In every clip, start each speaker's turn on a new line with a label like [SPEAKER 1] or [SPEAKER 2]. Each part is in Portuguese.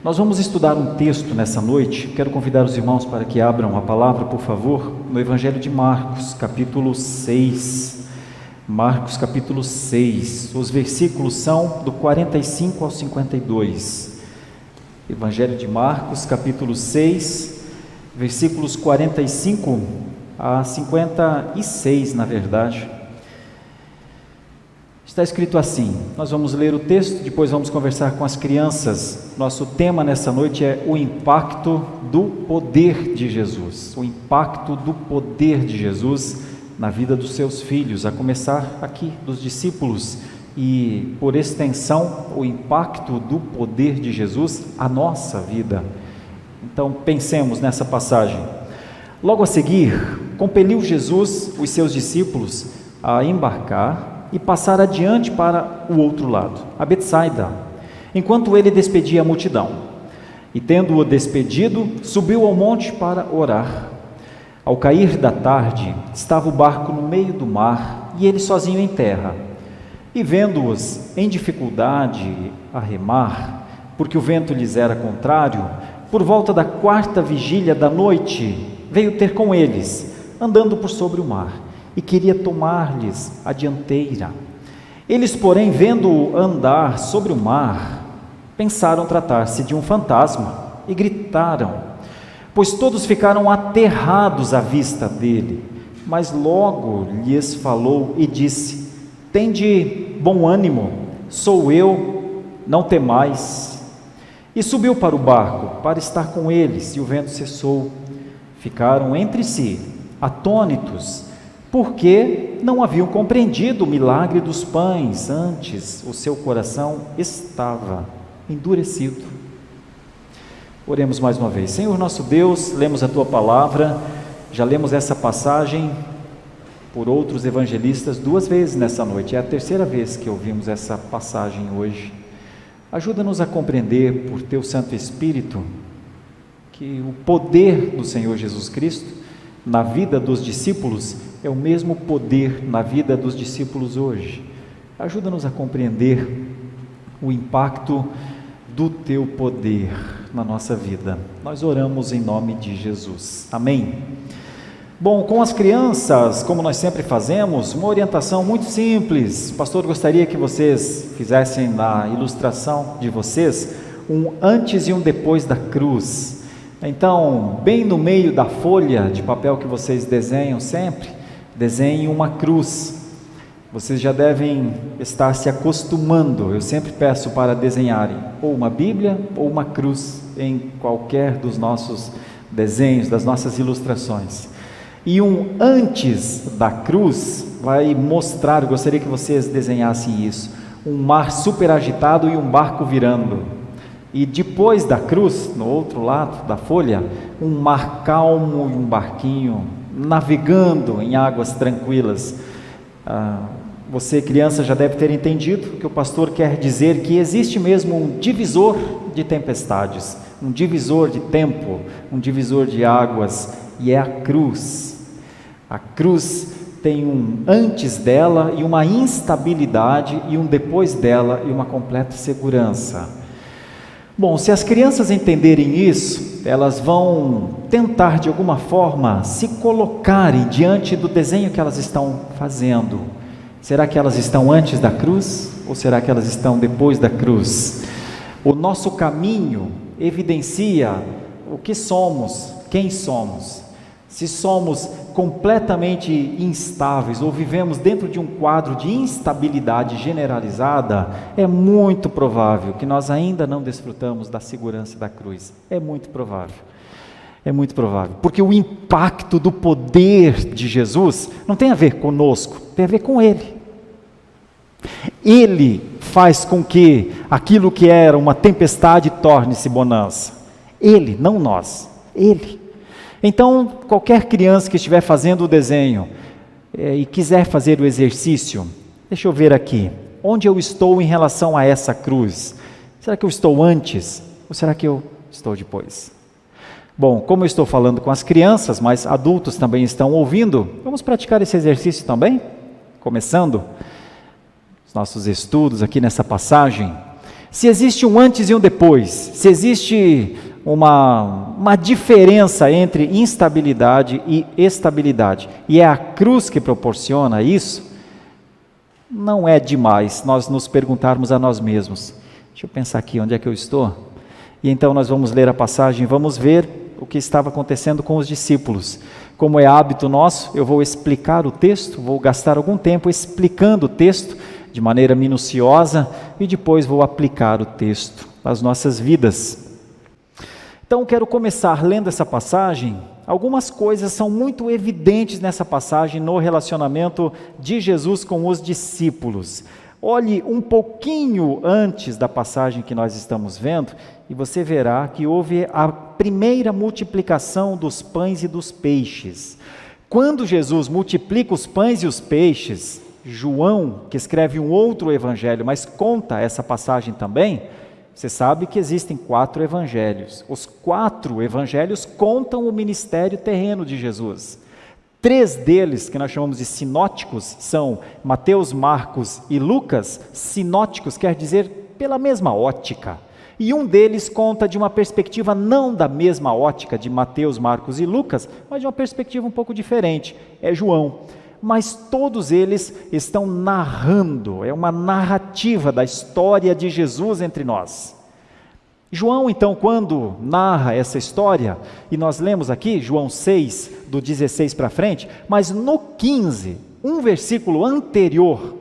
[SPEAKER 1] Nós vamos estudar um texto nessa noite. Quero convidar os irmãos para que abram a palavra, por favor, no Evangelho de Marcos, capítulo 6. Marcos, capítulo 6. Os versículos são do 45 ao 52. Evangelho de Marcos, capítulo 6, versículos 45 a 56, na verdade. Está escrito assim, nós vamos ler o texto, depois vamos conversar com as crianças. Nosso tema nessa noite é o impacto do poder de Jesus. O impacto do poder de Jesus na vida dos seus filhos, a começar aqui dos discípulos e, por extensão, o impacto do poder de Jesus à nossa vida. Então, pensemos nessa passagem. Logo a seguir, compeliu Jesus os seus discípulos a embarcar e passar adiante para o outro lado, a Betsaida, enquanto ele despedia a multidão. E tendo-o despedido, subiu ao monte para orar. Ao cair da tarde, estava o barco no meio do mar e ele sozinho em terra. E vendo-os em dificuldade a remar, porque o vento lhes era contrário, por volta da 4ª vigília da noite, veio ter com eles, andando por sobre o mar, e queria tomar-lhes a dianteira. Eles, porém, vendo-o andar sobre o mar, pensaram tratar-se de um fantasma e gritaram, pois todos ficaram aterrados à vista dele. Mas logo lhes falou e disse: tende bom ânimo, sou eu, não temais. E subiu para o barco para estar com eles, e o vento cessou. Ficaram entre si, atônitos, porque não haviam compreendido o milagre dos pães, antes o seu coração estava endurecido. Oremos mais uma vez. Senhor nosso Deus, lemos a Tua palavra, já lemos essa passagem por outros evangelistas 2 vezes nessa noite, é a 3ª vez que ouvimos essa passagem hoje. Ajuda-nos a compreender, por Teu Santo Espírito, que o poder do Senhor Jesus Cristo na vida dos discípulos é o mesmo poder na vida dos discípulos hoje. Ajuda-nos a compreender o impacto do Teu poder na nossa vida. Nós oramos em nome de Jesus. Amém. Bom, com as crianças, como nós sempre fazemos, uma orientação muito simples. O pastor gostaria que vocês fizessem na ilustração de vocês um antes e um depois da cruz. Então, bem no meio da folha de papel que vocês desenham sempre, desenhem uma cruz. Vocês já devem estar se acostumando. Eu sempre peço para desenharem ou uma Bíblia ou uma cruz em qualquer dos nossos desenhos, das nossas ilustrações. E um antes da cruz vai mostrar, eu gostaria que vocês desenhassem isso, um mar super agitado e um barco virando. E depois da cruz, no outro lado da folha, um mar calmo e um barquinho navegando em águas tranquilas. Você, criança, já deve ter entendido que o pastor quer dizer que existe mesmo um divisor de tempestades, um divisor de tempo, um divisor de águas, e é a cruz. A cruz tem um antes dela e uma instabilidade, e um depois dela e uma completa segurança. Bom, se as crianças entenderem isso, elas vão tentar de alguma forma se colocarem diante do desenho que elas estão fazendo. Será que elas estão antes da cruz ou será que elas estão depois da cruz? O nosso caminho evidencia o que somos, quem somos. Se somos completamente instáveis ou vivemos dentro de um quadro de instabilidade generalizada, é muito provável que nós ainda não desfrutamos da segurança da cruz. É muito provável. É muito provável. Porque o impacto do poder de Jesus não tem a ver conosco, tem a ver com Ele. Ele faz com que aquilo que era uma tempestade torne-se bonança. Ele, não nós. Ele. Então, qualquer criança que estiver fazendo o desenho e quiser fazer o exercício, deixa eu ver aqui, onde eu estou em relação a essa cruz? Será que eu estou antes ou será que eu estou depois? Bom, como eu estou falando com as crianças, mas adultos também estão ouvindo, vamos praticar esse exercício também? Começando os nossos estudos aqui nessa passagem. Se existe um antes e um depois, se existe uma diferença entre instabilidade e estabilidade, e é a cruz que proporciona isso, não é demais nós nos perguntarmos a nós mesmos, deixa eu pensar aqui, onde é que eu estou? E então nós vamos ler a passagem, vamos ver o que estava acontecendo com os discípulos. Como é hábito nosso, eu vou explicar o texto, vou gastar algum tempo explicando o texto de maneira minuciosa e depois vou aplicar o texto às nossas vidas. Então eu quero começar lendo essa passagem. Algumas coisas são muito evidentes nessa passagem no relacionamento de Jesus com os discípulos. Olhe um pouquinho antes da passagem que nós estamos vendo e você verá que houve a primeira multiplicação dos pães e dos peixes. Quando Jesus multiplica os pães e os peixes, João, que escreve um outro evangelho, mas conta essa passagem também, você sabe que existem 4 evangelhos. Os 4 evangelhos contam o ministério terreno de Jesus. 3 deles, que nós chamamos de sinóticos, são Mateus, Marcos e Lucas. Sinóticos quer dizer pela mesma ótica. E um deles conta de uma perspectiva não da mesma ótica de Mateus, Marcos e Lucas, mas de uma perspectiva um pouco diferente, é João. Mas todos eles estão narrando, é uma narrativa da história de Jesus entre nós. João, então, quando narra essa história, e nós lemos aqui, João 6, do 16 para frente, mas no 15, um versículo anterior,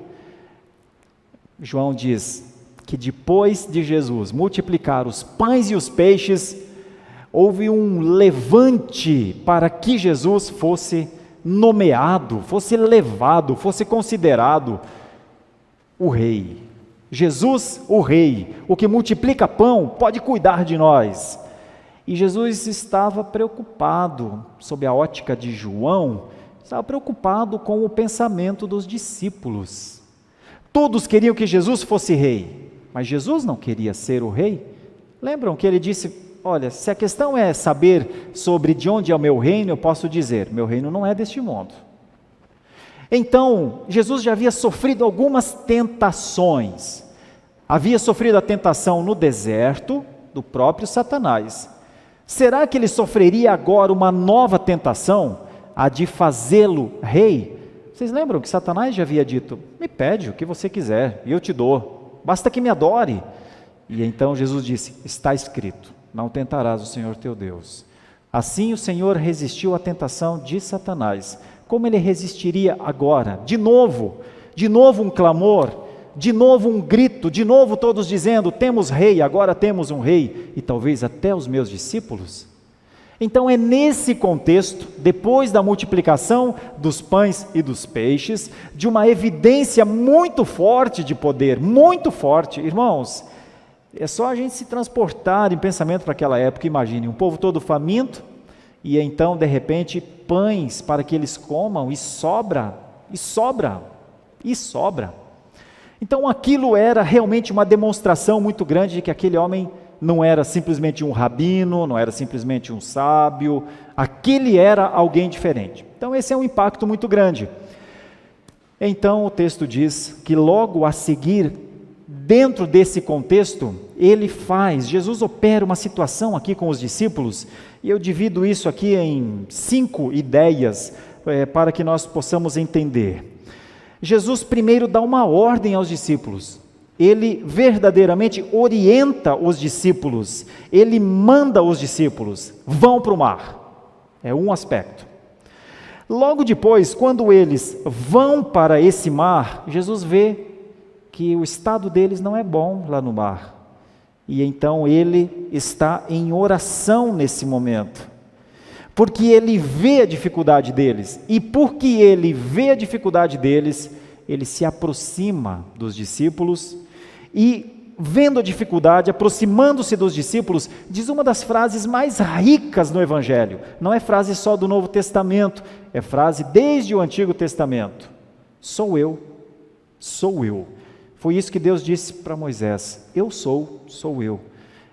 [SPEAKER 1] João diz que depois de Jesus multiplicar os pães e os peixes, houve um levante para que Jesus fosse nomeado, fosse levado, fosse considerado o rei. Jesus, o rei, o que multiplica pão, pode cuidar de nós. E Jesus estava preocupado, sob a ótica de João, estava preocupado com o pensamento dos discípulos. Todos queriam que Jesus fosse rei, mas Jesus não queria ser o rei. Lembram que ele disse: olha, se a questão é saber sobre de onde é o meu reino, eu posso dizer, meu reino não é deste mundo. Então, Jesus já havia sofrido algumas tentações. Havia sofrido a tentação no deserto do próprio Satanás. Será que ele sofreria agora uma nova tentação, a de fazê-lo rei? Vocês lembram que Satanás já havia dito: me pede o que você quiser e eu te dou, basta que me adore. E então Jesus disse: está escrito, não tentarás o Senhor teu Deus. Assim o Senhor resistiu à tentação de Satanás. Como ele resistiria agora? De novo um clamor, de novo um grito, de novo todos dizendo: temos rei, agora temos um rei, e talvez até os meus discípulos. Então é nesse contexto, depois da multiplicação dos pães e dos peixes, de uma evidência muito forte de poder, muito forte, irmãos. É só a gente se transportar em pensamento para aquela época. Imagine, um povo todo faminto, e então de repente pães para que eles comam, e sobra. Então aquilo era realmente uma demonstração muito grande de que aquele homem não era simplesmente um rabino, não era simplesmente um sábio, aquele era alguém diferente. Então esse é um impacto muito grande. Então o texto diz que logo a seguir, dentro desse contexto, Jesus opera uma situação aqui com os discípulos, e eu divido isso aqui em 5 ideias, para que nós possamos entender. Jesus primeiro dá uma ordem aos discípulos, ele verdadeiramente orienta os discípulos, ele manda os discípulos, vão para o mar, é um aspecto. Logo depois, quando eles vão para esse mar, Jesus vê que o estado deles não é bom lá no mar, e então ele está em oração nesse momento, porque ele vê a dificuldade deles, e porque ele vê a dificuldade deles, ele se aproxima dos discípulos, e vendo a dificuldade, aproximando-se dos discípulos, diz uma das frases mais ricas no Evangelho, não é frase só do Novo Testamento, é frase desde o Antigo Testamento: sou eu. Foi isso que Deus disse para Moisés: eu sou eu.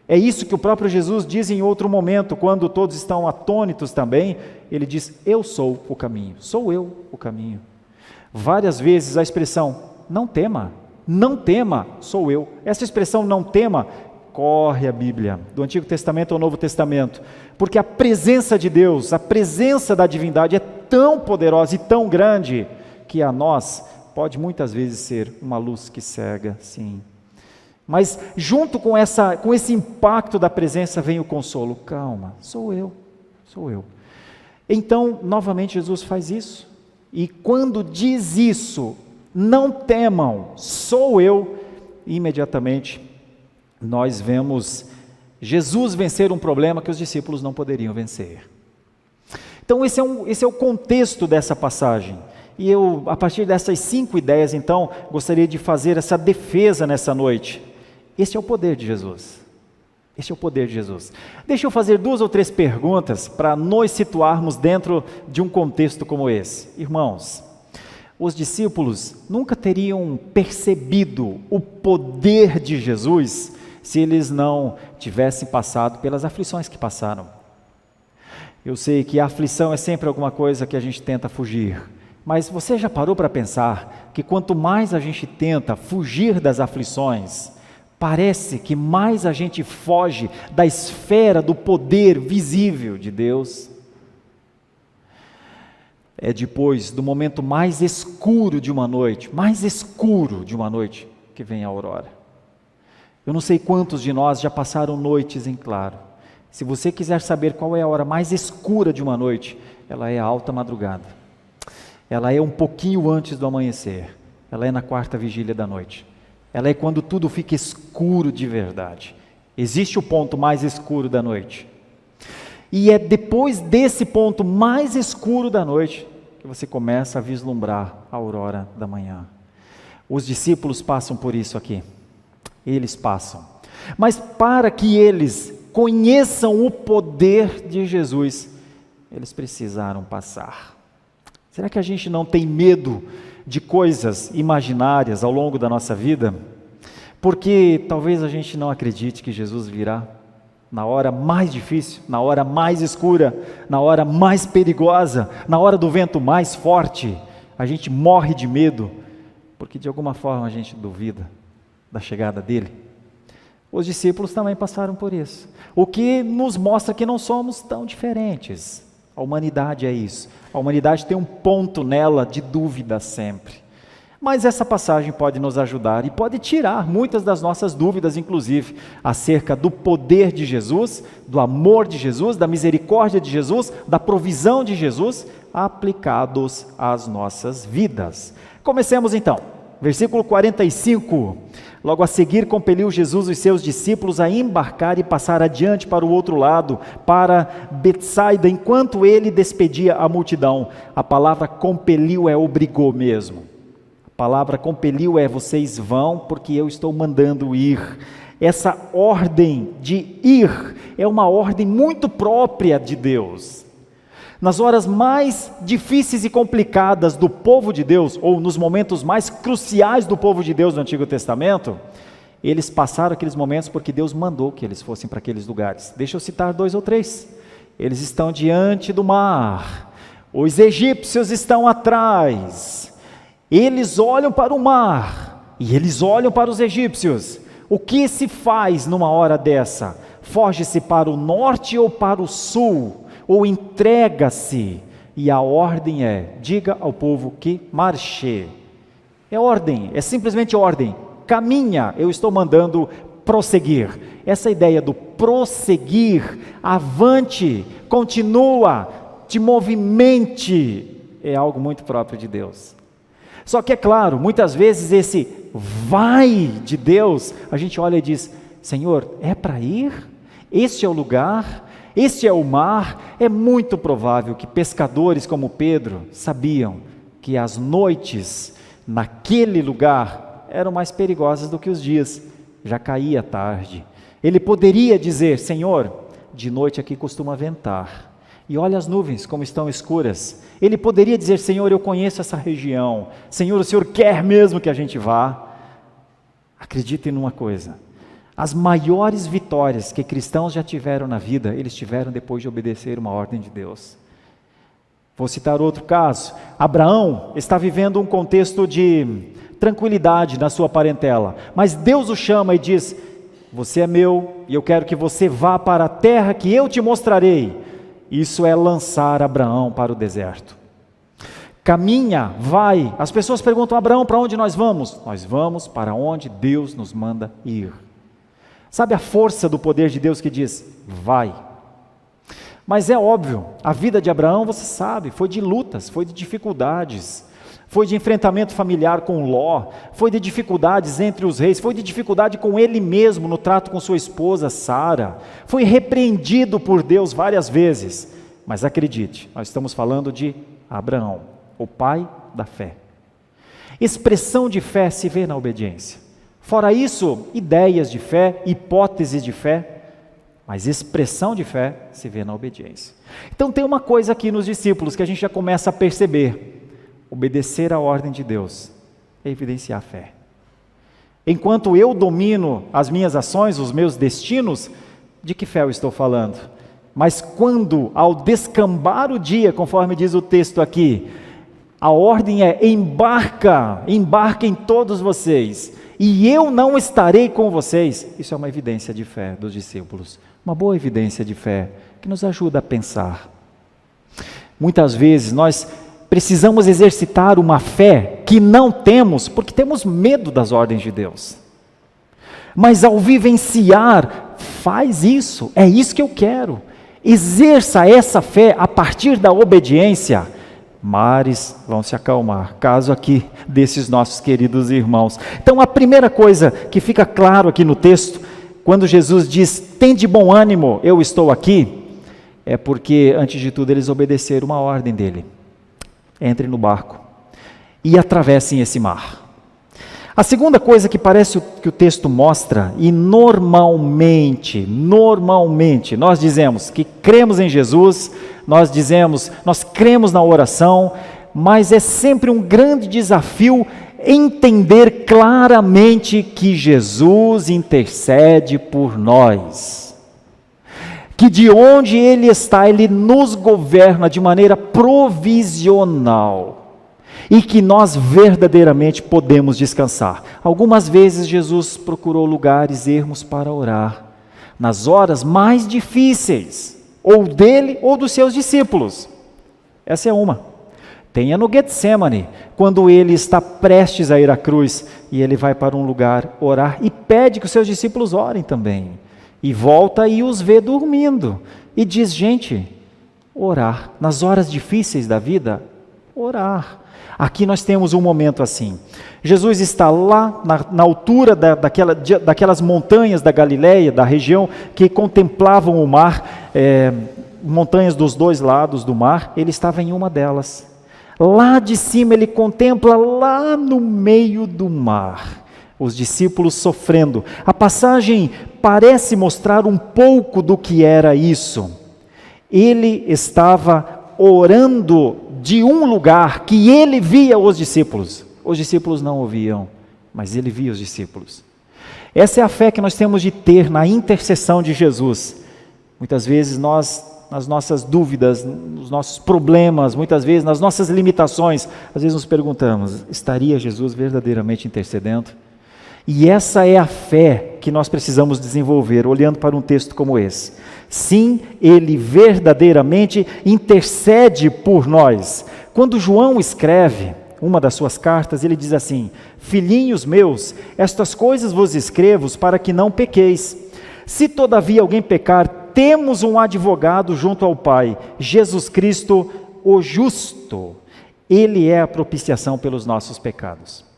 [SPEAKER 1] É isso que o próprio Jesus diz em outro momento, quando todos estão atônitos também, ele diz: eu sou o caminho, sou eu o caminho. Várias vezes a expressão: não tema, Não tema, sou eu. Essa expressão não tema, corre a Bíblia, do Antigo Testamento ao Novo Testamento, porque a presença de Deus, a presença da divindade é tão poderosa e tão grande, que a nós pode muitas vezes ser uma luz que cega, sim. Mas junto com esse impacto da presença vem o consolo. Calma, sou eu. Então, novamente Jesus faz isso. E quando diz isso, não temam, sou eu, imediatamente nós vemos Jesus vencer um problema que os discípulos não poderiam vencer. Então esse é o contexto dessa passagem. E eu, a partir dessas 5 ideias, então, gostaria de fazer essa defesa nessa noite. Esse é o poder de Jesus. Esse é o poder de Jesus. Deixa eu fazer 2 ou 3 perguntas para nos situarmos dentro de um contexto como esse. Irmãos, os discípulos nunca teriam percebido o poder de Jesus se eles não tivessem passado pelas aflições que passaram. Eu sei que a aflição é sempre alguma coisa que a gente tenta fugir. Mas você já parou para pensar que quanto mais a gente tenta fugir das aflições, parece que mais a gente foge da esfera do poder visível de Deus? É depois do momento mais escuro de uma noite, que vem a aurora. Eu não sei quantos de nós já passaram noites em claro. Se você quiser saber qual é a hora mais escura de uma noite, ela é a alta madrugada. Ela é um pouquinho antes do amanhecer. Ela é na 4ª vigília da noite. Ela é quando tudo fica escuro de verdade. Existe o ponto mais escuro da noite. E é depois desse ponto mais escuro da noite que você começa a vislumbrar a aurora da manhã. Os discípulos passam por isso aqui. Eles passam. Mas para que eles conheçam o poder de Jesus, eles precisaram passar. Será que a gente não tem medo de coisas imaginárias ao longo da nossa vida? Porque talvez a gente não acredite que Jesus virá na hora mais difícil, na hora mais escura, na hora mais perigosa, na hora do vento mais forte. A gente morre de medo, porque de alguma forma a gente duvida da chegada dele. Os discípulos também passaram por isso, o que nos mostra que não somos tão diferentes. A humanidade é isso. A humanidade tem um ponto nela de dúvida sempre. Mas essa passagem pode nos ajudar e pode tirar muitas das nossas dúvidas, inclusive, acerca do poder de Jesus, do amor de Jesus, da misericórdia de Jesus, da provisão de Jesus, aplicados às nossas vidas. Comecemos então. Versículo 45. Logo a seguir compeliu Jesus os seus discípulos a embarcar e passar adiante para o outro lado, para Betsaida, enquanto ele despedia a multidão. A palavra compeliu é obrigou mesmo. A palavra compeliu é vocês vão porque eu estou mandando ir. Essa ordem de ir é uma ordem muito própria de Deus. Nas horas mais difíceis e complicadas do povo de Deus, ou nos momentos mais cruciais do povo de Deus no Antigo Testamento, eles passaram aqueles momentos porque Deus mandou que eles fossem para aqueles lugares. Deixa eu citar 2 ou 3. Eles estão diante do mar, os egípcios estão atrás, eles olham para o mar, e eles olham para os egípcios. O que se faz numa hora dessa? Foge-se para o norte ou para o sul? Ou entrega-se, e a ordem é, diga ao povo que marche. É ordem, é simplesmente ordem, caminha, eu estou mandando prosseguir. Essa ideia do prosseguir, avante, continua, te movimente, é algo muito próprio de Deus. Só que é claro, muitas vezes esse vai de Deus, a gente olha e diz, Senhor, é para ir? Este é o lugar? Este é o mar? É muito provável que pescadores como Pedro sabiam que as noites naquele lugar eram mais perigosas do que os dias, já caía tarde. Ele poderia dizer, Senhor, de noite aqui costuma ventar, e olha as nuvens como estão escuras. Ele poderia dizer, Senhor, eu conheço essa região, Senhor, o Senhor quer mesmo que a gente vá? Acreditem numa coisa, as maiores vitórias que cristãos já tiveram na vida, eles tiveram depois de obedecer uma ordem de Deus. Vou citar outro caso. Abraão está vivendo um contexto de tranquilidade na sua parentela, mas Deus o chama e diz: você é meu e eu quero que você vá para a terra que eu te mostrarei. Isso é lançar Abraão para o deserto. Caminha, vai. As pessoas perguntam: Abraão, para onde nós vamos? Nós vamos para onde Deus nos manda ir. Sabe a força do poder de Deus que diz: vai. Mas é óbvio, a vida de Abraão, você sabe, foi de lutas, foi de dificuldades, foi de enfrentamento familiar com Ló, foi de dificuldades entre os reis, foi de dificuldade com ele mesmo no trato com sua esposa Sara, foi repreendido por Deus várias vezes. Mas acredite, nós estamos falando de Abraão, o pai da fé. Expressão de fé se vê na obediência. Fora isso, ideias de fé, hipóteses de fé, mas expressão de fé se vê na obediência. Então tem uma coisa aqui nos discípulos que a gente já começa a perceber: obedecer à ordem de Deus é evidenciar a fé. Enquanto eu domino as minhas ações, os meus destinos, de que fé eu estou falando? Mas quando, ao descambar o dia, conforme diz o texto aqui, a ordem é: embarquem todos vocês, e eu não estarei com vocês. Isso é uma evidência de fé dos discípulos, uma boa evidência de fé, que nos ajuda a pensar. Muitas vezes nós precisamos exercitar uma fé que não temos, porque temos medo das ordens de Deus. Mas ao vivenciar, faz isso, é isso que eu quero. Exerça essa fé a partir da obediência. Mares vão se acalmar, caso aqui desses nossos queridos irmãos. Então a primeira coisa que fica claro aqui no texto, quando Jesus diz: tem de bom ânimo, eu estou aqui, é porque antes de tudo eles obedeceram uma ordem dele: entrem no barco e atravessem esse mar. A segunda coisa que parece que o texto mostra, e normalmente, nós dizemos que cremos em Jesus, nós cremos na oração, mas é sempre um grande desafio entender claramente que Jesus intercede por nós. Que de onde Ele está, Ele nos governa de maneira provisional. E que nós verdadeiramente podemos descansar. Algumas vezes Jesus procurou lugares ermos para orar, nas horas mais difíceis, ou dele ou dos seus discípulos. Essa é uma. Tenha no Getsemane, quando ele está prestes a ir à cruz, e ele vai para um lugar orar, e pede que os seus discípulos orem também. E volta e os vê dormindo, e diz: gente, orar, nas horas difíceis da vida, orar. Aqui nós temos um momento assim. Jesus está lá na altura daquelas montanhas da Galileia, da região que contemplavam o mar, montanhas dos dois lados do mar. Ele estava em uma delas. Lá de cima ele contempla, lá no meio do mar, os discípulos sofrendo. A passagem parece mostrar um pouco do que era isso. Ele estava orando de um lugar que ele via os discípulos. Os discípulos não ouviam, mas ele via os discípulos. Essa é a fé que nós temos de ter na intercessão de Jesus. Muitas vezes nós, nas nossas dúvidas, nos nossos problemas, muitas vezes nas nossas limitações, às vezes nos perguntamos: estaria Jesus verdadeiramente intercedendo? E essa é a fé que nós precisamos desenvolver, olhando para um texto como esse. Sim, Ele verdadeiramente intercede por nós. Quando João escreve uma das suas cartas, ele diz assim: filhinhos meus, estas coisas vos escrevo para que não pequeis. Se todavia alguém pecar, temos um advogado junto ao Pai, Jesus Cristo, o justo. Ele é a propiciação pelos nossos pecados.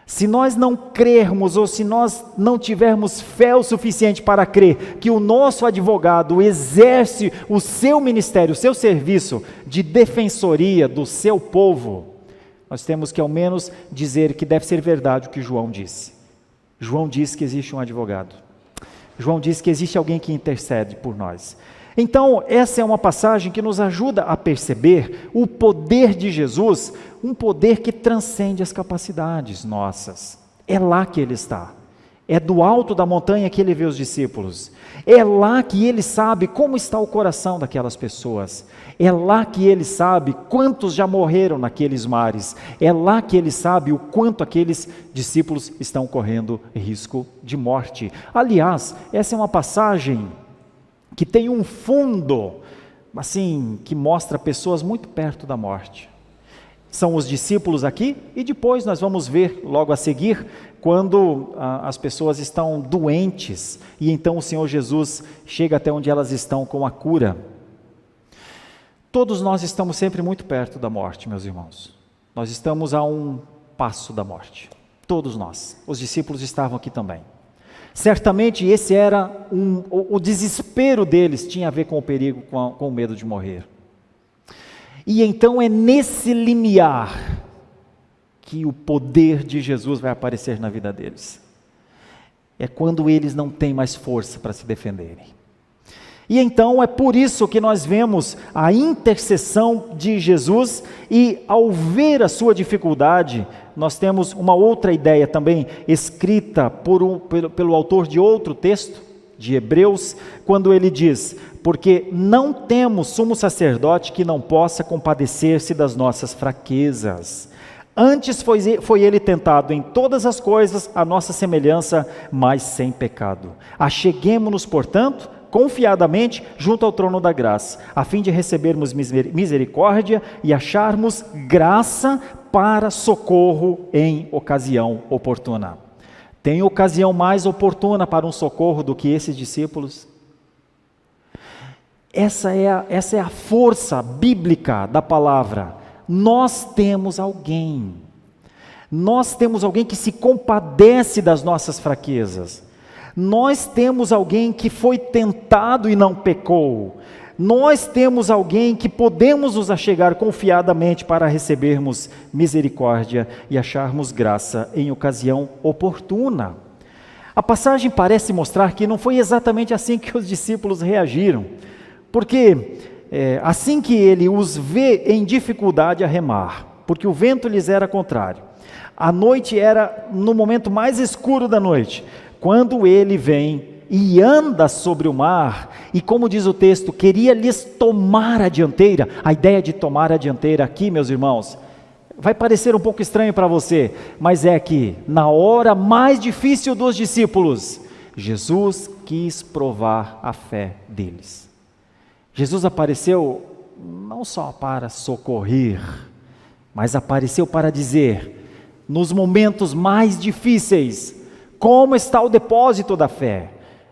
[SPEAKER 1] Se nós não crermos, ou se nós não tivermos fé o suficiente para crer que o nosso advogado exerce o seu ministério, o seu serviço de defensoria do seu povo, nós temos que ao menos dizer que deve ser verdade o que João disse. João disse que existe um advogado. João disse que existe alguém que intercede por nós. Então, essa é uma passagem que nos ajuda a perceber o poder de Jesus, um poder que transcende as capacidades nossas. É lá que Ele está. É do alto da montanha que ele vê os discípulos. É lá que ele sabe como está o coração daquelas pessoas. É lá que ele sabe quantos já morreram naqueles mares. É lá que ele sabe o quanto aqueles discípulos estão correndo risco de morte. Aliás, essa é uma passagem que tem um fundo, assim, que mostra pessoas muito perto da morte. São os discípulos aqui, e depois nós vamos ver logo a seguir, quando as pessoas estão doentes, e então o Senhor Jesus chega até onde elas estão com a cura. Todos nós estamos sempre muito perto da morte, meus irmãos. Nós estamos a um passo da morte. Todos nós. Os discípulos estavam aqui também. Certamente esse era o desespero deles, tinha a ver com o perigo, com o medo de morrer. E então é nesse limiar que o poder de Jesus vai aparecer na vida deles. É quando eles não têm mais força para se defenderem. E então é por isso que nós vemos a intercessão de Jesus, e ao ver a sua dificuldade, nós temos uma outra ideia também, escrita pelo autor de outro texto, de Hebreus, quando ele diz: porque não temos sumo sacerdote que não possa compadecer-se das nossas fraquezas. Antes foi ele tentado em todas as coisas, a nossa semelhança, mas sem pecado. Acheguemo-nos, portanto, confiadamente junto ao trono da graça, a fim de recebermos misericórdia e acharmos graça para socorro em ocasião oportuna. Tem ocasião mais oportuna para um socorro do que esses discípulos? Essa é a força bíblica da palavra. Nós temos alguém que se compadece das nossas fraquezas. Nós temos alguém que foi tentado e não pecou. Nós temos alguém que podemos nos achegar confiadamente para recebermos misericórdia e acharmos graça em ocasião oportuna. A passagem parece mostrar que não foi exatamente assim que os discípulos reagiram, porque assim que ele os vê em dificuldade a remar, porque o vento lhes era contrário, a noite era no momento mais escuro da noite, quando ele vem e anda sobre o mar, e como diz o texto, queria lhes tomar a dianteira. A ideia de tomar a dianteira aqui, meus irmãos, vai parecer um pouco estranho para você, mas é que na hora mais difícil dos discípulos, Jesus quis provar a fé deles. Jesus apareceu não só para socorrer, mas apareceu para dizer, nos momentos mais difíceis, como está o depósito da fé?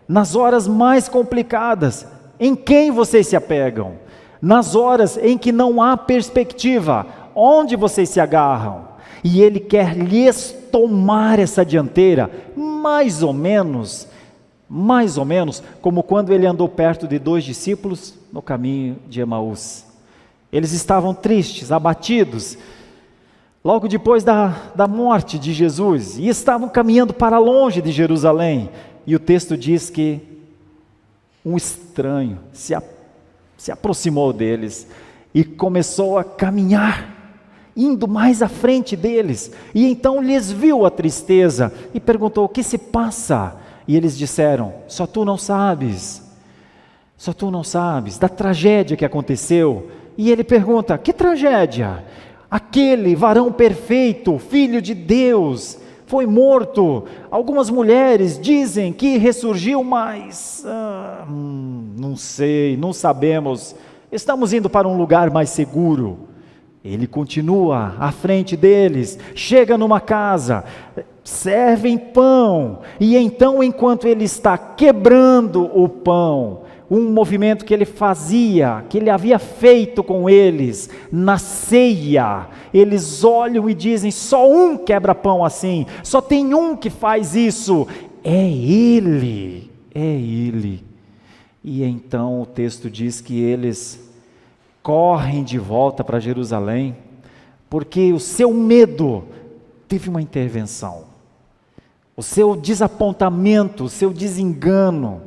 [SPEAKER 1] Nas horas mais complicadas, em quem vocês se apegam? Nas horas em que não há perspectiva, onde vocês se agarram? E Ele quer lhes tomar essa dianteira, mais ou menos como quando Ele andou perto de 2 discípulos no caminho de Emaús. Eles estavam tristes, abatidos, logo depois da morte de Jesus, e estavam caminhando para longe de Jerusalém, e o texto diz que um estranho se aproximou deles, e começou a caminhar, indo mais à frente deles, e então lhes viu a tristeza, e perguntou: o que se passa? E eles disseram: só tu não sabes da tragédia que aconteceu. E ele pergunta: que tragédia? Aquele varão perfeito, filho de Deus, foi morto. Algumas mulheres dizem que ressurgiu, mas não sei, não sabemos. Estamos indo para um lugar mais seguro. Ele continua à frente deles, chega numa casa, servem pão, e então, enquanto ele está quebrando o pão, um movimento que ele fazia, que ele havia feito com eles na ceia, eles olham e dizem: só um quebra pão assim, só tem um que faz isso, é ele. E então o texto diz que eles correm de volta para Jerusalém, porque o seu medo teve uma intervenção, o seu desapontamento, o seu desengano,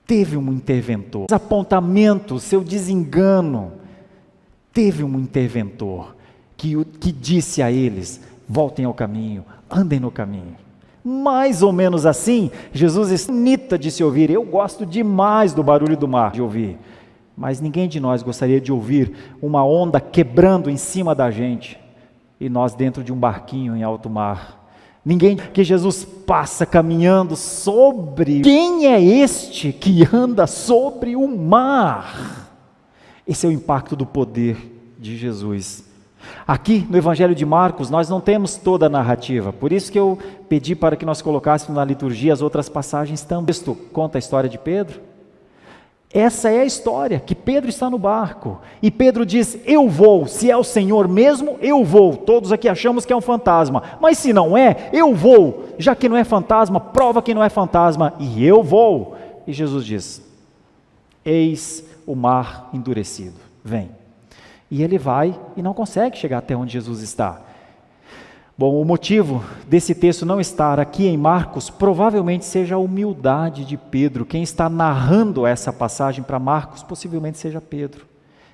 [SPEAKER 1] teve um interventor. Desapontamento, seu desengano, teve um interventor que disse a eles: voltem ao caminho, andem no caminho, Mais ou menos assim, Jesus é bonita de se ouvir. Eu gosto demais do barulho do mar, de ouvir. Mas ninguém de nós gostaria de ouvir uma onda quebrando em cima da gente e nós dentro de um barquinho em alto mar. Ninguém que Jesus passa caminhando sobre. Quem é este que anda sobre o mar? Esse é o impacto do poder de Jesus. Aqui no Evangelho de Marcos nós não temos toda a narrativa, por isso que eu pedi para que nós colocássemos na liturgia as outras passagens também. O texto conta a história de Pedro. Essa é a história, que Pedro está no barco, e Pedro diz, eu vou, se é o Senhor mesmo, eu vou. Todos aqui achamos que é um fantasma, mas se não é, eu vou. Já que não é fantasma, prova que não é fantasma, e eu vou. E Jesus diz, eis o mar endurecido, vem. E ele vai e não consegue chegar até onde Jesus está. Bom, o motivo desse texto não estar aqui em Marcos provavelmente seja a humildade de Pedro. Quem está narrando essa passagem para Marcos possivelmente seja Pedro.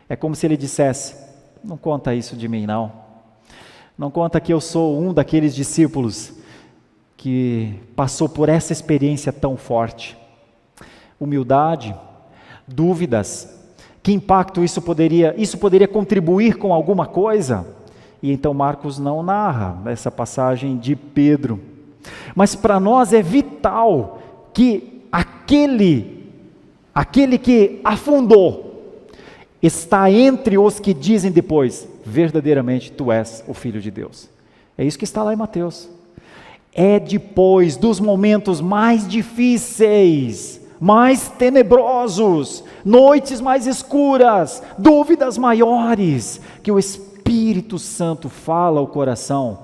[SPEAKER 1] É como se ele dissesse, não conta isso de mim não. Não conta que eu sou um daqueles discípulos que passou por essa experiência tão forte. Humildade, dúvidas, que impacto isso poderia contribuir com alguma coisa? E então Marcos não narra essa passagem de Pedro. Mas para nós é vital que aquele que afundou está entre os que dizem depois, verdadeiramente tu és o Filho de Deus. É isso que está lá em Mateus. É depois dos momentos mais difíceis, mais tenebrosos, noites mais escuras, dúvidas maiores, que o Espírito Santo fala ao coração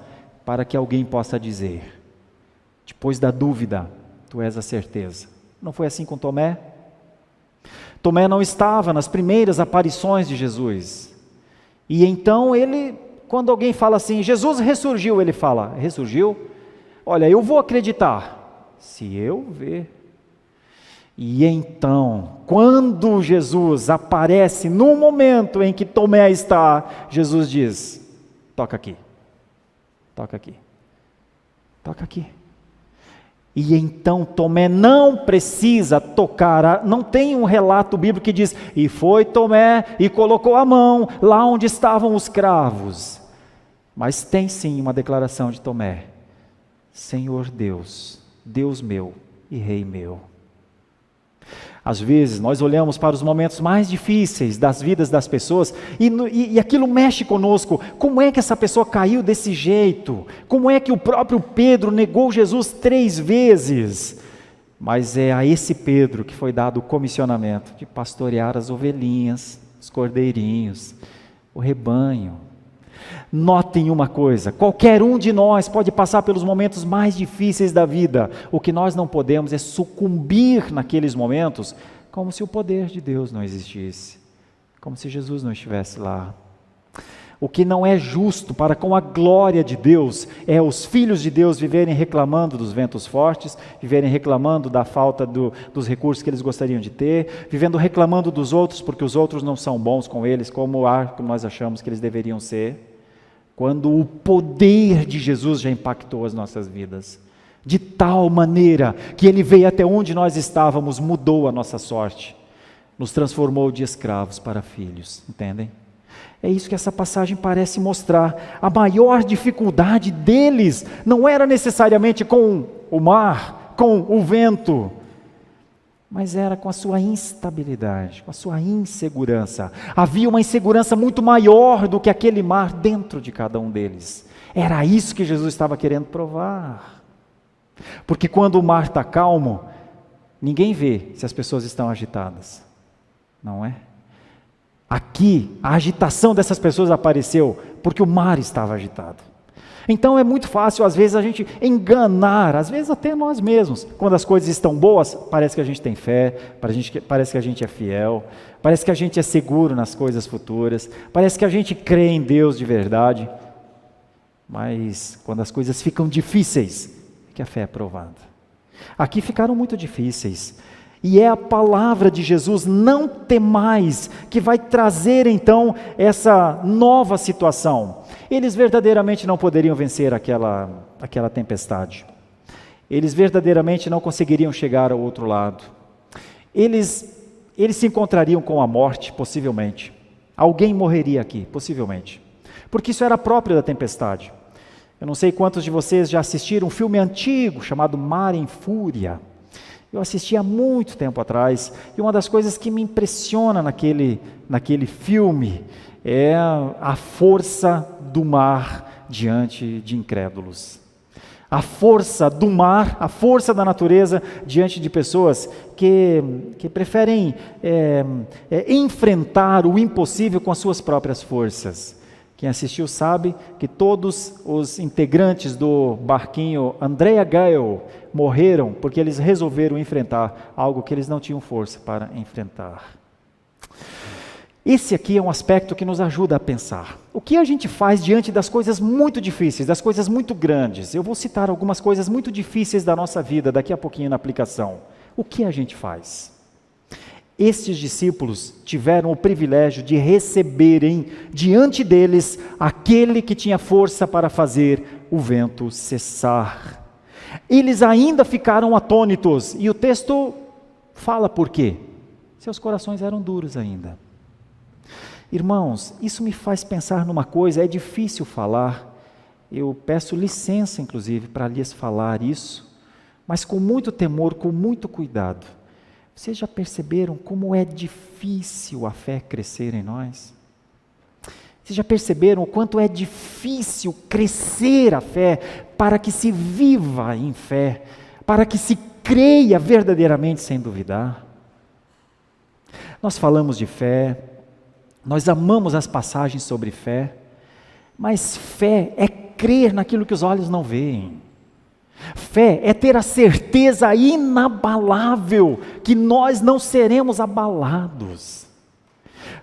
[SPEAKER 1] para que alguém possa dizer, depois da dúvida, tu és a certeza. Não foi assim com Tomé? Tomé não estava nas primeiras aparições de Jesus, e então ele, quando alguém fala assim, Jesus ressurgiu, ele fala, ressurgiu? Olha, eu vou acreditar, se eu ver. E então, quando Jesus aparece no momento em que Tomé está, Jesus diz, toca aqui, toca aqui, toca aqui. E então Tomé não precisa tocar, não tem um relato bíblico que diz, e foi Tomé e colocou a mão lá onde estavam os cravos. Mas tem sim uma declaração de Tomé, Senhor Deus, Deus meu e Rei meu. Às vezes nós olhamos para os momentos mais difíceis das vidas das pessoas e aquilo mexe conosco. Como é que essa pessoa caiu desse jeito? Como é que o próprio Pedro negou Jesus 3 vezes? Mas é a esse Pedro que foi dado o comissionamento de pastorear as ovelhinhas, os cordeirinhos, o rebanho. Notem uma coisa, qualquer um de nós pode passar pelos momentos mais difíceis da vida. O que nós não podemos é sucumbir naqueles momentos como se o poder de Deus não existisse, como se Jesus não estivesse lá. O que não é justo para com a glória de Deus é os filhos de Deus viverem reclamando dos ventos fortes, viverem reclamando da falta dos recursos que eles gostariam de ter, vivendo reclamando dos outros porque os outros não são bons com eles como nós achamos que eles deveriam ser. Quando o poder de Jesus já impactou as nossas vidas, de tal maneira que Ele veio até onde nós estávamos, mudou a nossa sorte, nos transformou de escravos para filhos, entendem? É isso que essa passagem parece mostrar. A maior dificuldade deles não era necessariamente com o mar, com o vento, mas era com a sua instabilidade, com a sua insegurança. Havia uma insegurança muito maior do que aquele mar dentro de cada um deles. Era isso que Jesus estava querendo provar. Porque quando o mar está calmo, ninguém vê se as pessoas estão agitadas, não é? Aqui, a agitação dessas pessoas apareceu porque o mar estava agitado. Então é muito fácil, às vezes, a gente enganar, às vezes até nós mesmos. Quando as coisas estão boas, parece que a gente tem fé, parece que a gente é fiel, parece que a gente é seguro nas coisas futuras, parece que a gente crê em Deus de verdade. Mas quando as coisas ficam difíceis, é que a fé é provada. Aqui ficaram muito difíceis. E é a palavra de Jesus, não temais, que vai trazer então essa nova situação. Eles verdadeiramente não poderiam vencer aquela tempestade. Eles verdadeiramente não conseguiriam chegar ao outro lado. Eles se encontrariam com a morte, possivelmente. Alguém morreria aqui, possivelmente. Porque isso era próprio da tempestade. Eu não sei quantos de vocês já assistiram um filme antigo chamado Mar em Fúria. Eu assisti há muito tempo atrás, e uma das coisas que me impressiona naquele filme é a força do mar diante de incrédulos. A força do mar, a força da natureza diante de pessoas que preferem enfrentar o impossível com as suas próprias forças. Quem assistiu sabe que todos os integrantes do barquinho Andrea Gael morreram porque eles resolveram enfrentar algo que eles não tinham força para enfrentar. Esse aqui é um aspecto que nos ajuda a pensar. O que a gente faz diante das coisas muito difíceis, das coisas muito grandes? Eu vou citar algumas coisas muito difíceis da nossa vida daqui a pouquinho na aplicação. O que a gente faz? Estes discípulos tiveram o privilégio de receberem diante deles aquele que tinha força para fazer o vento cessar. Eles ainda ficaram atônitos, e o texto fala por quê? Seus corações eram duros ainda. Irmãos, isso me faz pensar numa coisa, é difícil falar, eu peço licença inclusive para lhes falar isso, mas com muito temor, com muito cuidado. Vocês já perceberam como é difícil a fé crescer em nós? Vocês já perceberam o quanto é difícil crescer a fé para que se viva em fé, para que se creia verdadeiramente sem duvidar? Nós falamos de fé, nós amamos as passagens sobre fé, mas fé é crer naquilo que os olhos não veem. Fé é ter a certeza inabalável que nós não seremos abalados.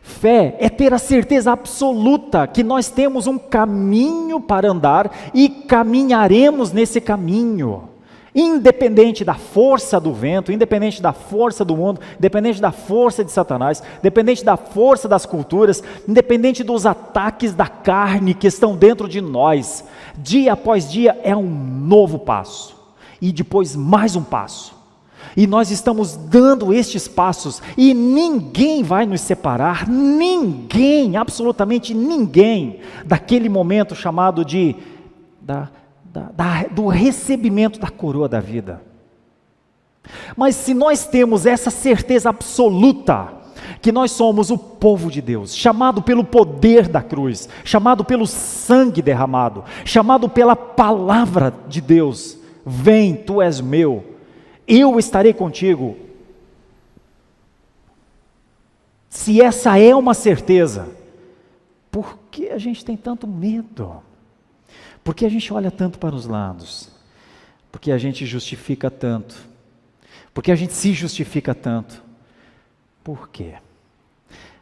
[SPEAKER 1] Fé é ter a certeza absoluta que nós temos um caminho para andar e caminharemos nesse caminho. Independente da força do vento, independente da força do mundo, independente da força de Satanás, independente da força das culturas, independente dos ataques da carne que estão dentro de nós, dia após dia é um novo passo, e depois mais um passo, e nós estamos dando estes passos, e ninguém vai nos separar, ninguém, absolutamente ninguém, daquele momento chamado do recebimento da coroa da vida. Mas se nós temos essa certeza absoluta, que nós somos o povo de Deus, chamado pelo poder da cruz, chamado pelo sangue derramado, chamado pela palavra de Deus, vem, tu és meu, eu estarei contigo. Se essa é uma certeza, por que a gente tem tanto medo? Por que a gente olha tanto para os lados? Porque a gente justifica tanto? Porque a gente se justifica tanto? Por quê?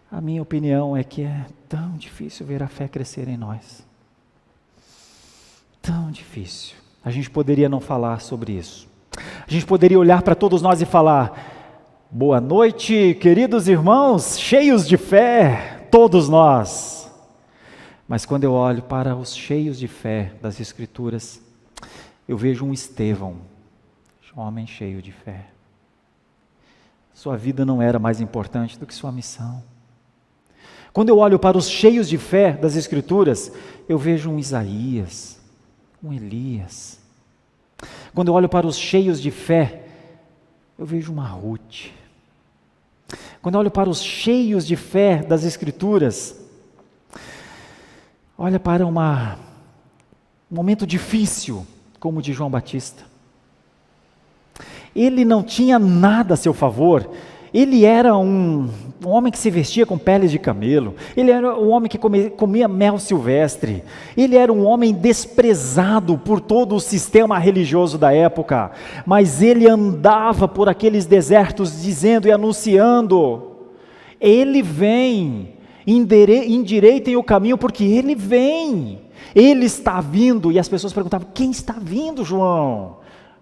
[SPEAKER 1] A minha opinião é que é tão difícil ver a fé crescer em nós. Tão difícil. A gente poderia não falar sobre isso. A gente poderia olhar para todos nós e falar: boa noite, queridos irmãos, cheios de fé, todos nós. Mas quando eu olho para os cheios de fé das Escrituras, eu vejo um Estevão, um homem cheio de fé. Sua vida não era mais importante do que sua missão. Quando eu olho para os cheios de fé das Escrituras, eu vejo um Isaías, um Elias. Quando eu olho para os cheios de fé, eu vejo uma Ruth. Quando eu olho para os cheios de fé das Escrituras, olha para um momento difícil, como o de João Batista. Ele não tinha nada a seu favor, ele era um homem que se vestia com peles de camelo, ele era um homem que comia mel silvestre, ele era um homem desprezado por todo o sistema religioso da época, mas ele andava por aqueles desertos dizendo e anunciando: ele vem, endireitem o caminho, porque ele vem, ele está vindo. E as pessoas perguntavam: quem está vindo, João?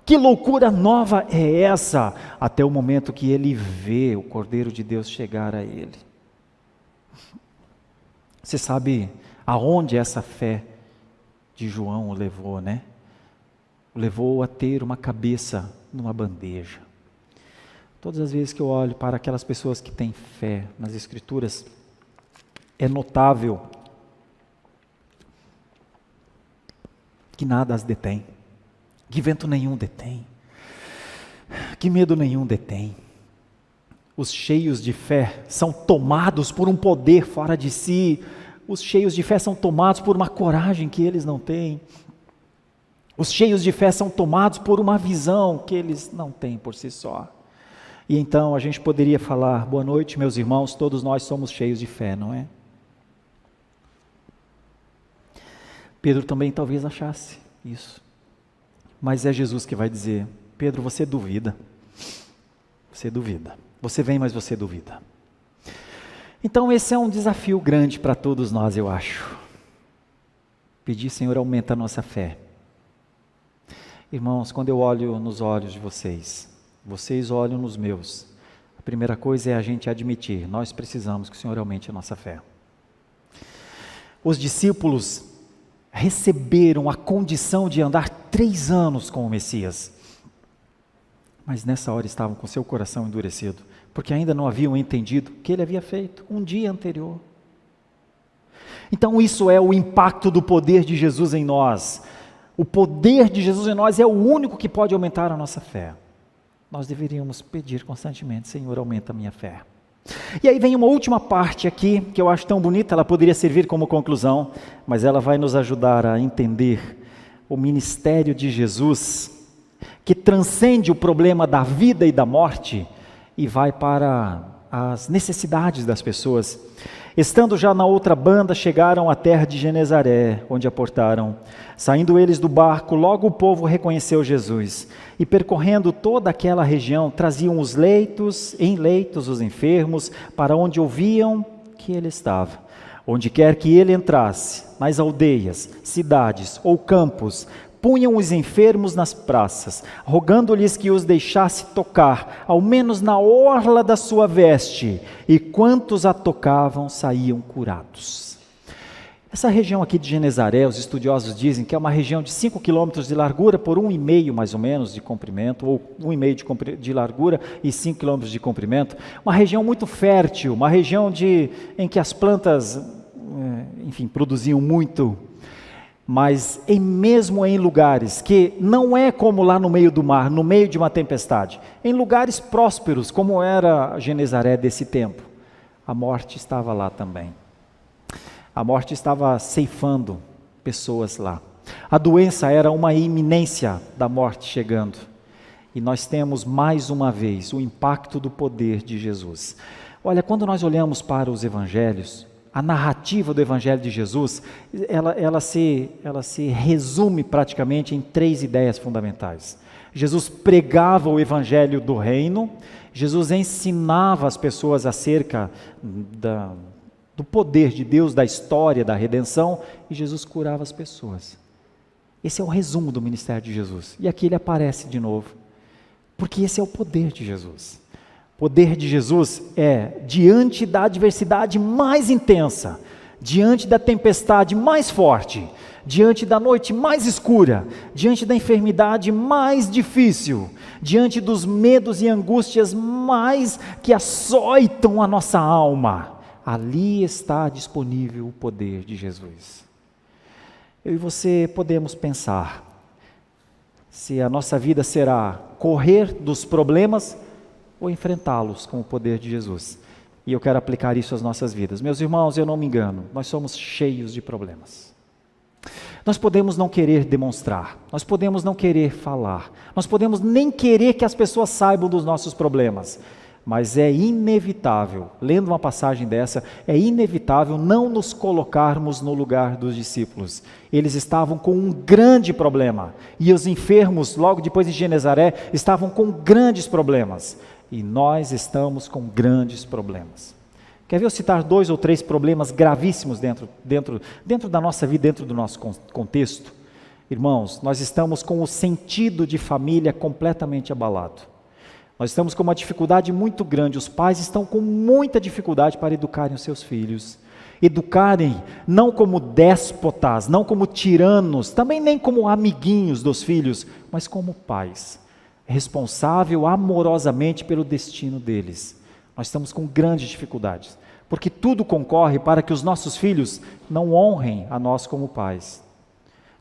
[SPEAKER 1] Que loucura nova é essa? Até o momento que ele vê o Cordeiro de Deus chegar a ele. Você sabe aonde essa fé de João o levou, né? o levou a ter uma cabeça numa bandeja. Todas as vezes que eu olho para aquelas pessoas que têm fé nas Escrituras, é notável que nada as detém, que vento nenhum detém, que medo nenhum detém. Os cheios de fé são tomados por um poder fora de si. Os cheios de fé são tomados por uma coragem que eles não têm. Os cheios de fé são tomados por uma visão que eles não têm por si só. E então a gente poderia falar: boa noite, meus irmãos, todos nós somos cheios de fé, não é? Pedro também talvez achasse isso. Mas é Jesus que vai dizer: Pedro, você duvida. Você duvida. Você vem, mas você duvida. Então esse é um desafio grande para todos nós, eu acho. Pedir: Senhor, aumenta a nossa fé. Irmãos, quando eu olho nos olhos de vocês, vocês olham nos meus, a primeira coisa é a gente admitir: nós precisamos que o Senhor aumente a nossa fé. Os discípulos receberam a condição de andar 3 anos com o Messias, mas nessa hora estavam com seu coração endurecido, porque ainda não haviam entendido o que ele havia feito um dia anterior. Então isso é o impacto do poder de Jesus em nós. O poder de Jesus em nós é o único que pode aumentar a nossa fé. Nós deveríamos pedir constantemente: Senhor, aumenta a minha fé. E aí vem uma última parte aqui, que eu acho tão bonita, ela poderia servir como conclusão, mas ela vai nos ajudar a entender o ministério de Jesus, que transcende o problema da vida e da morte, e vai para as necessidades das pessoas. Estando já na outra banda, chegaram à terra de Genezaré, onde aportaram. Saindo eles do barco, logo o povo reconheceu Jesus. E percorrendo toda aquela região, traziam em leitos os enfermos, para onde ouviam que ele estava. Onde quer que ele entrasse, nas aldeias, cidades ou campos, punham os enfermos nas praças, rogando-lhes que os deixasse tocar, ao menos na orla da sua veste, e quantos a tocavam saíam curados. Essa região aqui de Genezaré, os estudiosos dizem que é uma região de 5 quilômetros de largura por 1,5 mais ou menos de comprimento, ou 1,5 de largura e 5 quilômetros de comprimento. Uma região muito fértil, uma região em que as plantas, produziam muito. Mas mesmo em lugares que não é como lá no meio do mar, no meio de uma tempestade, em lugares prósperos, como era Genezaré desse tempo, a morte estava lá também. A morte estava ceifando pessoas lá. A doença era uma iminência da morte chegando. E nós temos mais uma vez o impacto do poder de Jesus. Olha, quando nós olhamos para os evangelhos, a narrativa do Evangelho de Jesus, ela se resume praticamente em 3 ideias fundamentais. Jesus pregava o Evangelho do Reino, Jesus ensinava as pessoas acerca do poder de Deus, da história, da redenção, e Jesus curava as pessoas. Esse é o resumo do ministério de Jesus. E aqui ele aparece de novo, porque esse é o poder de Jesus. O poder de Jesus é, diante da adversidade mais intensa, diante da tempestade mais forte, diante da noite mais escura, diante da enfermidade mais difícil, diante dos medos e angústias mais que açoitam a nossa alma, ali está disponível o poder de Jesus. Eu e você podemos pensar se a nossa vida será correr dos problemas ou enfrentá-los com o poder de Jesus. E eu quero aplicar isso às nossas vidas. Meus irmãos, eu não me engano, nós somos cheios de problemas. Nós podemos não querer demonstrar, nós podemos não querer falar, nós podemos nem querer que as pessoas saibam dos nossos problemas, mas é inevitável, lendo uma passagem dessa, é inevitável não nos colocarmos no lugar dos discípulos. Eles estavam com um grande problema, e os enfermos, logo depois de Genezaré, estavam com grandes problemas. E nós estamos com grandes problemas. Quer ver eu citar 2 ou 3 problemas gravíssimos dentro da nossa vida, dentro do nosso contexto? Irmãos, nós estamos com o sentido de família completamente abalado. Nós estamos com uma dificuldade muito grande, os pais estão com muita dificuldade para educarem os seus filhos. Educarem não como déspotas, não como tiranos, também nem como amiguinhos dos filhos, mas como pais, responsável amorosamente pelo destino deles. Nós estamos com grandes dificuldades, porque tudo concorre para que os nossos filhos não honrem a nós como pais.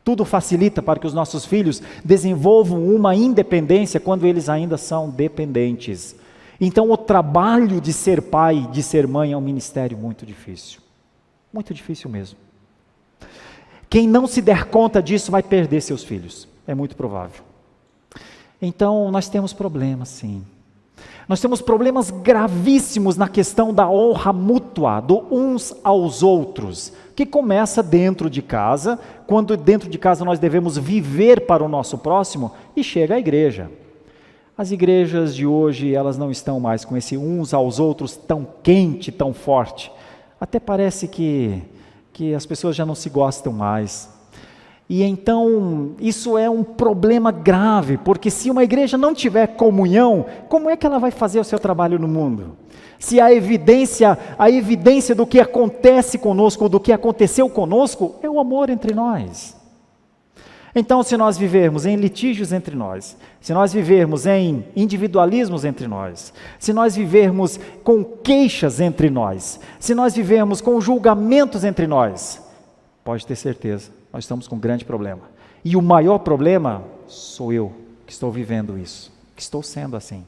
[SPEAKER 1] Tudo facilita para que os nossos filhos desenvolvam uma independência quando eles ainda são dependentes. Então o trabalho de ser pai, de ser mãe é um ministério muito difícil. Muito difícil mesmo. Quem não se der conta disso vai perder seus filhos. É muito provável. Então nós temos problemas, sim. Nós temos problemas gravíssimos na questão da honra mútua, do uns aos outros, que começa dentro de casa, quando dentro de casa nós devemos viver para o nosso próximo, e chega à igreja. As igrejas de hoje, elas não estão mais com esse uns aos outros tão quente, tão forte. Até parece que as pessoas já não se gostam mais. E então, isso é um problema grave, porque se uma igreja não tiver comunhão, como é que ela vai fazer o seu trabalho no mundo? Se a evidência do que acontece conosco, do que aconteceu conosco, é o amor entre nós. Então, se nós vivermos em litígios entre nós, se nós vivermos em individualismos entre nós, se nós vivermos com queixas entre nós, se nós vivermos com julgamentos entre nós, pode ter certeza, nós estamos com um grande problema. E o maior problema sou eu que estou vivendo isso, que estou sendo assim.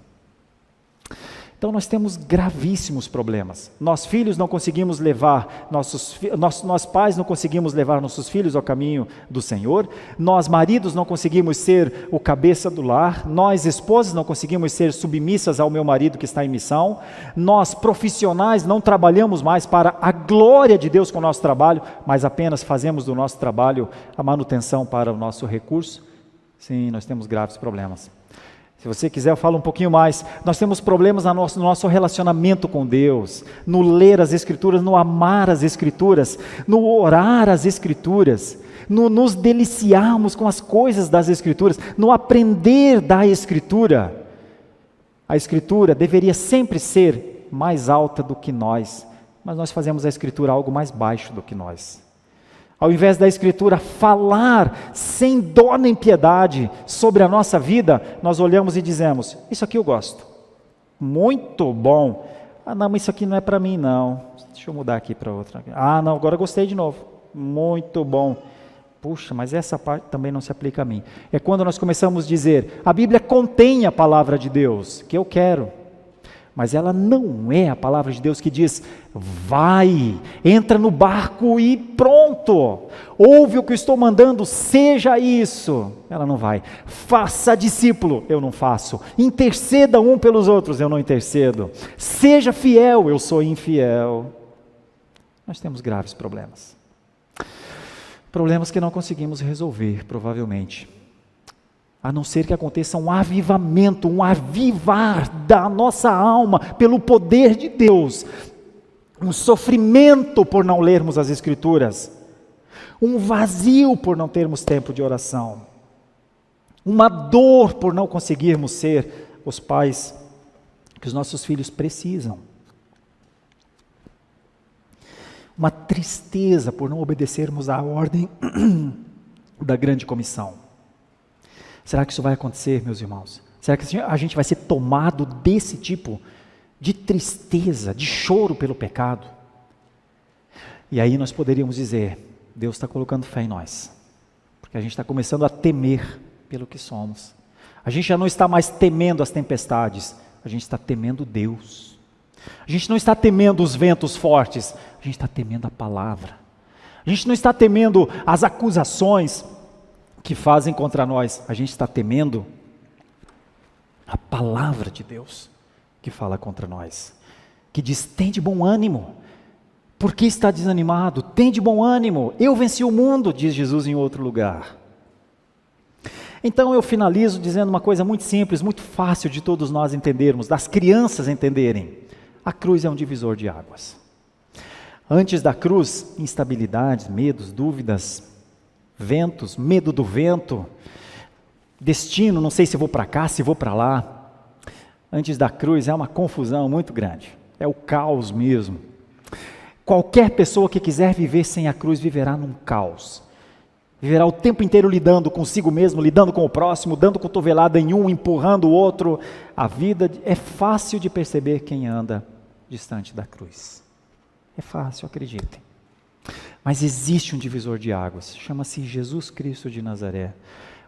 [SPEAKER 1] Então nós temos gravíssimos problemas. Nós filhos não conseguimos levar, nós pais não conseguimos levar nossos filhos ao caminho do Senhor, nós maridos não conseguimos ser o cabeça do lar, nós esposas não conseguimos ser submissas ao meu marido que está em missão, nós profissionais não trabalhamos mais para a glória de Deus com o nosso trabalho, mas apenas fazemos do nosso trabalho a manutenção para o nosso recurso. Sim, nós temos graves problemas. Se você quiser, eu falo um pouquinho mais. Nós temos problemas no nosso relacionamento com Deus, no ler as Escrituras, no amar as Escrituras, no orar as Escrituras, no nos deliciarmos com as coisas das Escrituras, no aprender da Escritura. A Escritura deveria sempre ser mais alta do que nós, mas nós fazemos a Escritura algo mais baixo do que nós. Ao invés da Escritura falar sem dó nem piedade sobre a nossa vida, nós olhamos e dizemos, isso aqui eu gosto, muito bom. Ah não, mas isso aqui não é para mim não, deixa eu mudar aqui para outra. Ah não, agora gostei de novo, muito bom. Puxa, mas essa parte também não se aplica a mim. É quando nós começamos a dizer, a Bíblia contém a palavra de Deus, que eu quero. Mas ela não é a palavra de Deus que diz, vai, entra no barco e pronto, ouve o que eu estou mandando, seja isso. Ela não vai. Faça discípulo, eu não faço. Interceda um pelos outros, eu não intercedo. Seja fiel, eu sou infiel. Nós temos graves problemas. Problemas que não conseguimos resolver, provavelmente. A não ser que aconteça um avivamento, um avivar da nossa alma pelo poder de Deus, um sofrimento por não lermos as Escrituras, um vazio por não termos tempo de oração, uma dor por não conseguirmos ser os pais que os nossos filhos precisam, uma tristeza por não obedecermos à ordem da grande comissão. Será que isso vai acontecer, meus irmãos? Será que a gente vai ser tomado desse tipo de tristeza, de choro pelo pecado? E aí nós poderíamos dizer, Deus está colocando fé em nós, porque a gente está começando a temer pelo que somos. A gente já não está mais temendo as tempestades, a gente está temendo Deus. A gente não está temendo os ventos fortes, a gente está temendo a palavra. A gente não está temendo as acusações que fazem contra nós, a gente está temendo a palavra de Deus que fala contra nós, que diz, tem de bom ânimo, por que está desanimado? Tem de bom ânimo, eu venci o mundo, diz Jesus em outro lugar. Então eu finalizo dizendo uma coisa muito simples, muito fácil de todos nós entendermos, das crianças entenderem, a cruz é um divisor de águas. Antes da cruz, instabilidades, medos, dúvidas, ventos, medo do vento, destino, não sei se vou para cá, se vou para lá. Antes da cruz é uma confusão muito grande, é o caos mesmo. Qualquer pessoa que quiser viver sem a cruz viverá num caos. Viverá o tempo inteiro lidando consigo mesmo, lidando com o próximo, dando cotovelada em um, empurrando o outro. A vida é fácil de perceber quem anda distante da cruz. É fácil, acreditem. Mas existe um divisor de águas, chama-se Jesus Cristo de Nazaré.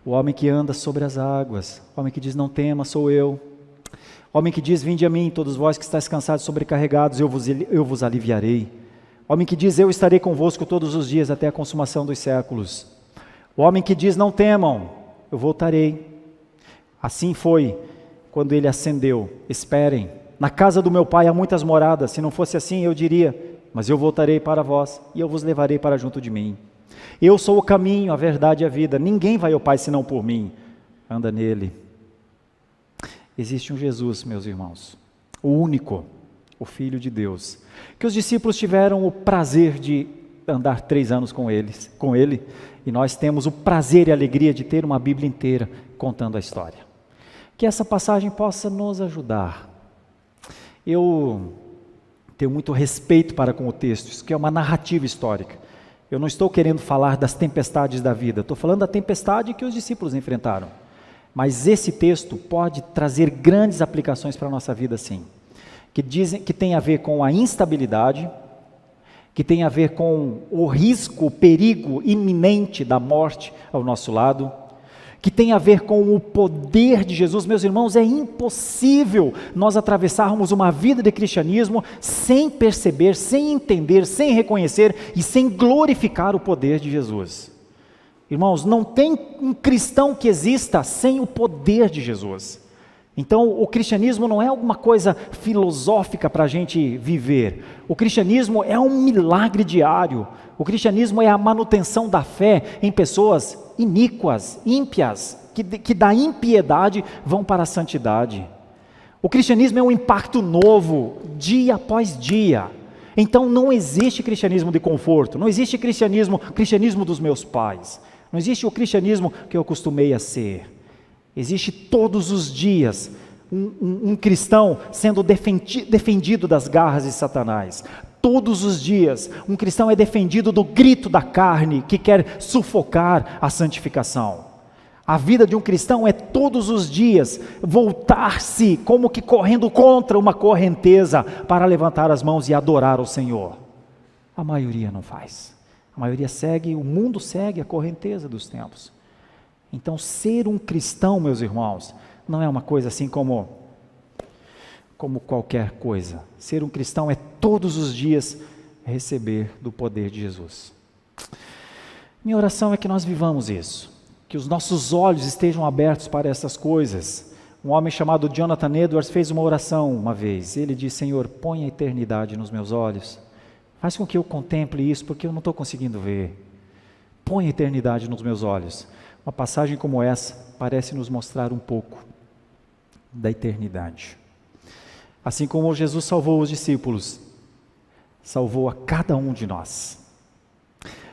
[SPEAKER 1] O homem que anda sobre as águas, o homem que diz: não tema, sou eu. O homem que diz: vinde a mim, todos vós que estáis cansados e sobrecarregados, eu vos aliviarei. O homem que diz: eu estarei convosco todos os dias até a consumação dos séculos. O homem que diz: não temam, eu voltarei. Assim foi quando ele ascendeu. Esperem, na casa do meu pai há muitas moradas, se não fosse assim eu diria: mas eu voltarei para vós e eu vos levarei para junto de mim. Eu sou o caminho, a verdade e a vida, ninguém vai ao Pai senão por mim. Anda nele. Existe um Jesus, meus irmãos, o único, o Filho de Deus, que os discípulos tiveram o prazer de andar 3 anos com ele, e nós temos o prazer e a alegria de ter uma Bíblia inteira contando a história. Que essa passagem possa nos ajudar. Eu tenho muito respeito para com o texto, isso que é uma narrativa histórica. Eu não estou querendo falar das tempestades da vida, estou falando da tempestade que os discípulos enfrentaram. Mas esse texto pode trazer grandes aplicações para a nossa vida, sim. Que tem a ver com a instabilidade, que tem a ver com o risco, o perigo iminente da morte ao nosso lado, que tem a ver com o poder de Jesus. Meus irmãos, é impossível nós atravessarmos uma vida de cristianismo sem perceber, sem entender, sem reconhecer e sem glorificar o poder de Jesus. Irmãos, não tem um cristão que exista sem o poder de Jesus. Então, o cristianismo não é alguma coisa filosófica para a gente viver. O cristianismo é um milagre diário. O cristianismo é a manutenção da fé em pessoas iníquas, ímpias, que da impiedade vão para a santidade. O cristianismo é um impacto novo, dia após dia. Então, não existe cristianismo de conforto, não existe cristianismo dos meus pais, não existe o cristianismo que eu costumei a ser. Existe todos os dias um cristão sendo defendido das garras de Satanás. Todos os dias um cristão é defendido do grito da carne que quer sufocar a santificação. A vida de um cristão é todos os dias voltar-se como que correndo contra uma correnteza para levantar as mãos e adorar ao Senhor. A maioria não faz. A maioria segue, o mundo segue a correnteza dos tempos. Então, ser um cristão, meus irmãos, não é uma coisa assim como qualquer coisa. Ser um cristão é todos os dias receber do poder de Jesus. Minha oração é que nós vivamos isso, que os nossos olhos estejam abertos para essas coisas. Um homem chamado Jonathan Edwards fez uma oração uma vez. Ele disse: Senhor, põe a eternidade nos meus olhos. Faz com que eu contemple isso, porque eu não estou conseguindo ver. Põe a eternidade nos meus olhos. Uma passagem como essa parece nos mostrar um pouco da eternidade. Assim como Jesus salvou os discípulos, salvou a cada um de nós.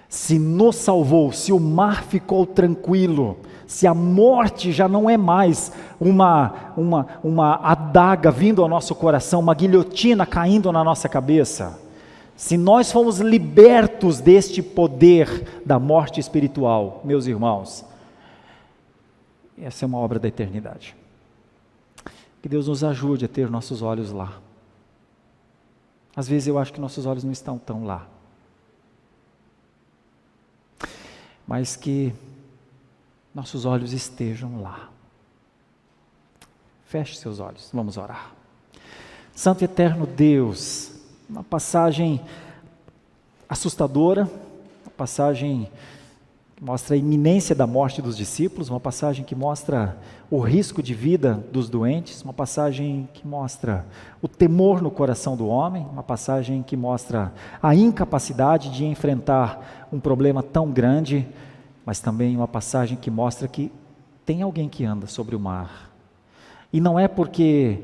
[SPEAKER 1] Se nos salvou, se o mar ficou tranquilo, se a morte já não é mais uma adaga vindo ao nosso coração, uma guilhotina caindo na nossa cabeça, se nós fomos libertos deste poder da morte espiritual, meus irmãos, essa é uma obra da eternidade. Que Deus nos ajude a ter nossos olhos lá. Às vezes eu acho que nossos olhos não estão tão lá. Mas que nossos olhos estejam lá. Feche seus olhos, vamos orar. Santo e eterno Deus, uma passagem assustadora, uma passagem que mostra a iminência da morte dos discípulos, uma passagem que mostra o risco de vida dos doentes, uma passagem que mostra o temor no coração do homem, uma passagem que mostra a incapacidade de enfrentar um problema tão grande, mas também uma passagem que mostra que tem alguém que anda sobre o mar. E não é porque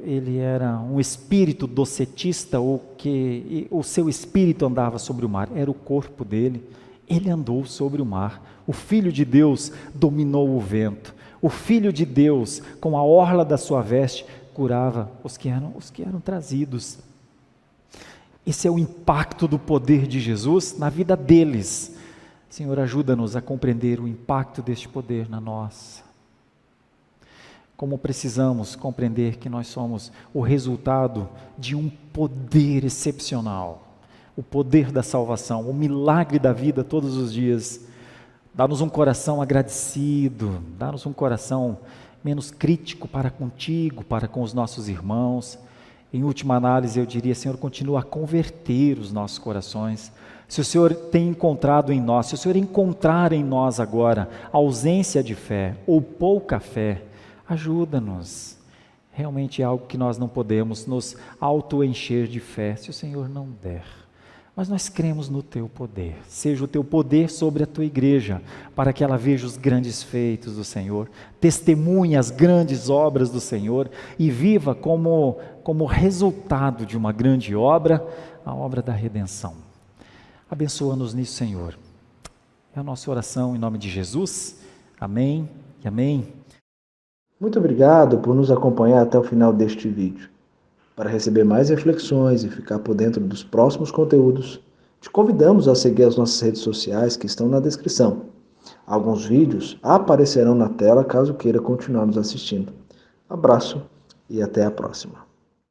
[SPEAKER 1] ele era um espírito docetista ou que o seu espírito andava sobre o mar, era o corpo dele. Ele andou sobre o mar. O Filho de Deus dominou o vento. O Filho de Deus, com a orla da sua veste, curava os que eram trazidos. Esse é o impacto do poder de Jesus na vida deles. Senhor, ajuda-nos a compreender o impacto deste poder na nossa. Como precisamos compreender que nós somos o resultado de um poder excepcional, o poder da salvação, o milagre da vida todos os dias. Dá-nos um coração agradecido, dá-nos um coração menos crítico para contigo, para com os nossos irmãos. Em última análise, eu diria, Senhor, continua a converter os nossos corações. Se o Senhor tem encontrado em nós, se o Senhor encontrar em nós agora ausência de fé ou pouca fé, ajuda-nos. Realmente é algo que nós não podemos nos auto-encher de fé, se o Senhor não der. Mas nós cremos no Teu poder. Seja o Teu poder sobre a Tua igreja, para que ela veja os grandes feitos do Senhor, testemunhe as grandes obras do Senhor e viva como resultado de uma grande obra, a obra da redenção. Abençoa-nos nisso, Senhor. É a nossa oração em nome de Jesus. Amém e amém.
[SPEAKER 2] Muito obrigado por nos acompanhar até o final deste vídeo. Para receber mais reflexões e ficar por dentro dos próximos conteúdos, te convidamos a seguir as nossas redes sociais que estão na descrição. Alguns vídeos aparecerão na tela caso queira continuar nos assistindo. Abraço e até a próxima.